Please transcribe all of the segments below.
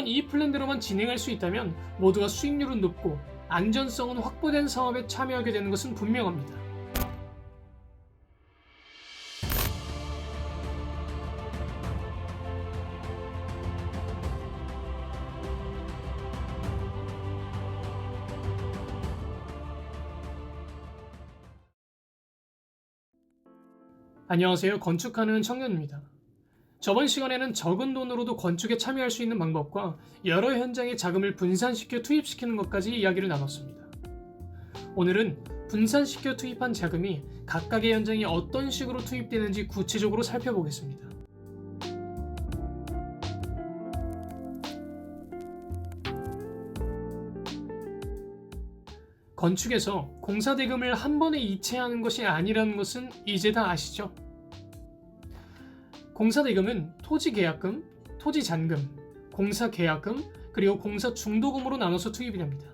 이 플랜대로만 진행할 수 있다면 모두가 수익률은 높고 안전성은 확보된 사업에 참여하게 되는 것은 분명합니다. 안녕하세요. 건축하는 청년입니다. 저번 시간에는 적은 돈으로도 건축에 참여할 수 있는 방법과 여러 현장에 자금을 분산시켜 투입시키는 것까지 이야기를 나눴습니다. 오늘은 분산시켜 투입한 자금이 각각의 현장에 어떤 식으로 투입되는지 구체적으로 살펴보겠습니다. 건축에서 공사대금을 한 번에 이체하는 것이 아니라는 것은 이제 다 아시죠? 공사대금은 토지계약금, 토지잔금, 공사계약금, 그리고 공사중도금으로 나눠서 투입이 됩니다.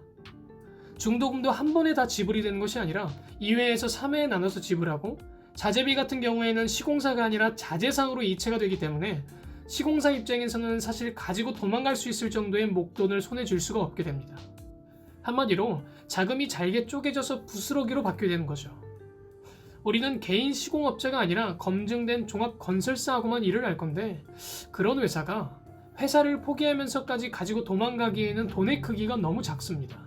중도금도 한 번에 다 지불이 되는 것이 아니라 2회에서 3회에 나눠서 지불하고, 자재비 같은 경우에는 시공사가 아니라 자재상으로 이체가 되기 때문에 시공사 입장에서는 사실 가지고 도망갈 수 있을 정도의 목돈을 손에 줄 수가 없게 됩니다. 한마디로 자금이 잘게 쪼개져서 부스러기로 받게 되는 거죠. 우리는 개인 시공업자가 아니라 검증된 종합건설사하고만 일을 할 건데, 그런 회사가 회사를 포기하면서까지 가지고 도망가기에는 돈의 크기가 너무 작습니다.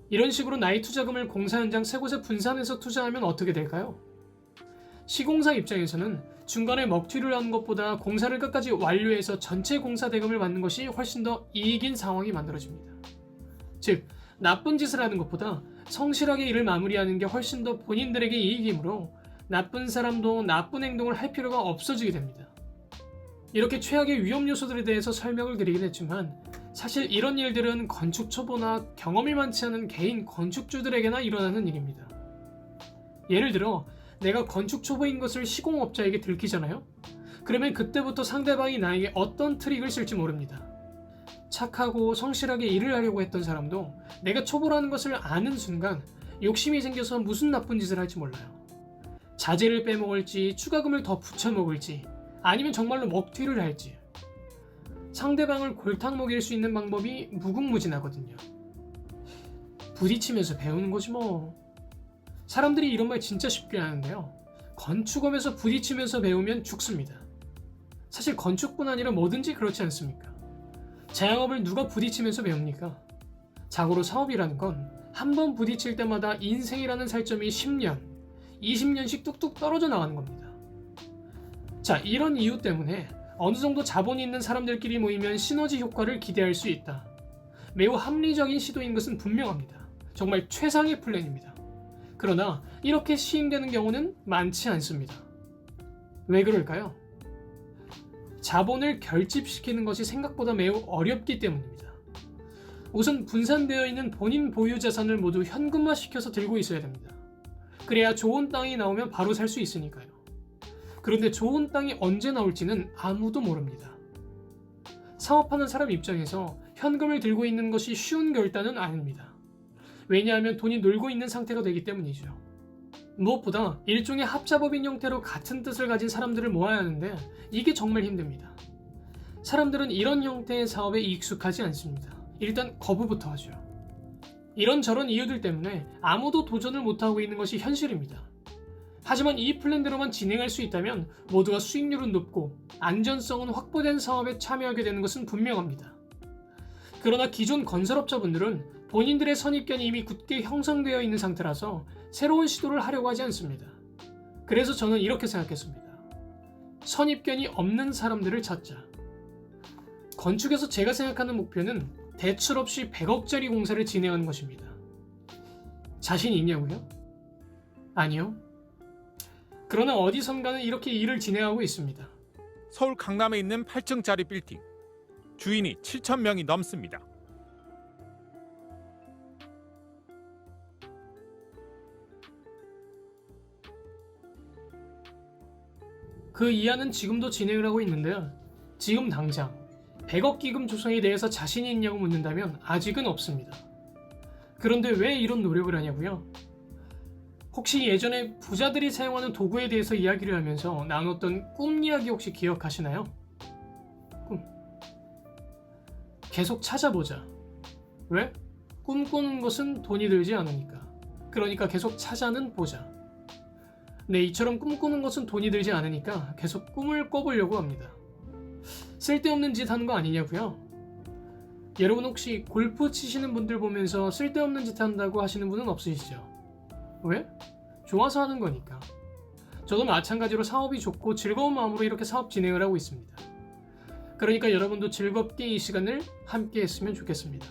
이런 식으로 나의 투자금을 공사 현장 세 곳에 분산해서 투자하면 어떻게 될까요? 시공사 입장에서는 중간에 먹튀를 하는 것보다 공사를 끝까지 완료해서 전체 공사 대금을 받는 것이 훨씬 더 이익인 상황이 만들어집니다. 즉, 나쁜 짓을 하는 것보다 성실하게 일을 마무리하는 게 훨씬 더 본인들에게 이익이므로 나쁜 사람도 나쁜 행동을 할 필요가 없어지게 됩니다. 이렇게 최악의 위험 요소들에 대해서 설명을 드리긴 했지만, 사실 이런 일들은 건축 초보나 경험이 많지 않은 개인 건축주들에게나 일어나는 일입니다. 예를 들어 내가 건축 초보인 것을 시공업자에게 들키잖아요? 그러면 그때부터 상대방이 나에게 어떤 트릭을 쓸지 모릅니다. 착하고 성실하게 일을 하려고 했던 사람도 내가 초보라는 것을 아는 순간 욕심이 생겨서 무슨 나쁜 짓을 할지 몰라요. 자재를 빼먹을지, 추가금을 더 붙여먹을지, 아니면 정말로 먹튀를 할지. 상대방을 골탕 먹일 수 있는 방법이 무궁무진하거든요. 부딪히면서 배우는 거지 뭐. 사람들이 이런 말 진짜 쉽게 하는데요. 건축업에서 부딪히면서 배우면 죽습니다. 사실 건축뿐 아니라 뭐든지 그렇지 않습니까? 자영업을 누가 부딪히면서 배웁니까? 자고로 사업이라는 건 한 번 부딪힐 때마다 인생이라는 살점이 10년, 20년씩 뚝뚝 떨어져 나가는 겁니다. 자, 이런 이유 때문에 어느 정도 자본이 있는 사람들끼리 모이면 시너지 효과를 기대할 수 있다. 매우 합리적인 시도인 것은 분명합니다. 정말 최상의 플랜입니다. 그러나 이렇게 시행되는 경우는 많지 않습니다. 왜 그럴까요? 자본을 결집시키는 것이 생각보다 매우 어렵기 때문입니다. 우선 분산되어 있는 본인 보유 자산을 모두 현금화시켜서 들고 있어야 됩니다. 그래야 좋은 땅이 나오면 바로 살 수 있으니까요. 그런데 좋은 땅이 언제 나올지는 아무도 모릅니다. 사업하는 사람 입장에서 현금을 들고 있는 것이 쉬운 결단은 아닙니다. 왜냐하면 돈이 놀고 있는 상태가 되기 때문이죠. 무엇보다 일종의 합자법인 형태로 같은 뜻을 가진 사람들을 모아야 하는데 이게 정말 힘듭니다. 사람들은 이런 형태의 사업에 익숙하지 않습니다. 일단 거부부터 하죠. 이런저런 이유들 때문에 아무도 도전을 못하고 있는 것이 현실입니다. 하지만 이 플랜대로만 진행할 수 있다면 모두가 수익률은 높고 안전성은 확보된 사업에 참여하게 되는 것은 분명합니다. 그러나 기존 건설업자분들은 본인들의 선입견이 이미 굳게 형성되어 있는 상태라서 새로운 시도를 하려고 하지 않습니다. 그래서 저는 이렇게 생각했습니다. 선입견이 없는 사람들을 찾자. 건축에서 제가 생각하는 목표는 대출 없이 100억짜리 공사를 진행하는 것입니다. 자신이 있냐고요? 아니요. 그러나 어디선가는 이렇게 일을 진행하고 있습니다. 서울 강남에 있는 8층짜리 빌딩. 주인이 7,000명이 넘습니다. 그 이하는 지금도 진행을 하고 있는데요. 지금 당장 100억 기금 조성에 대해서 자신이 있냐고 묻는다면 아직은 없습니다. 그런데 왜 이런 노력을 하냐고요? 혹시 예전에 부자들이 사용하는 도구에 대해서 이야기를 하면서 나눴던 꿈 이야기 혹시 기억하시나요? 꿈. 계속 찾아보자. 왜? 꿈꾸는 것은 돈이 들지 않으니까. 그러니까 계속 찾아는 보자. 네, 이처럼 꿈꾸는 것은 돈이 들지 않으니까 계속 꿈을 꿔보려고 합니다. 쓸데없는 짓 하는 거 아니냐고요? 여러분 혹시 골프 치시는 분들 보면서 쓸데없는 짓 한다고 하시는 분은 없으시죠? 왜? 좋아서 하는 거니까. 저도 마찬가지로 사업이 좋고 즐거운 마음으로 이렇게 사업 진행을 하고 있습니다. 그러니까 여러분도 즐겁게 이 시간을 함께 했으면 좋겠습니다.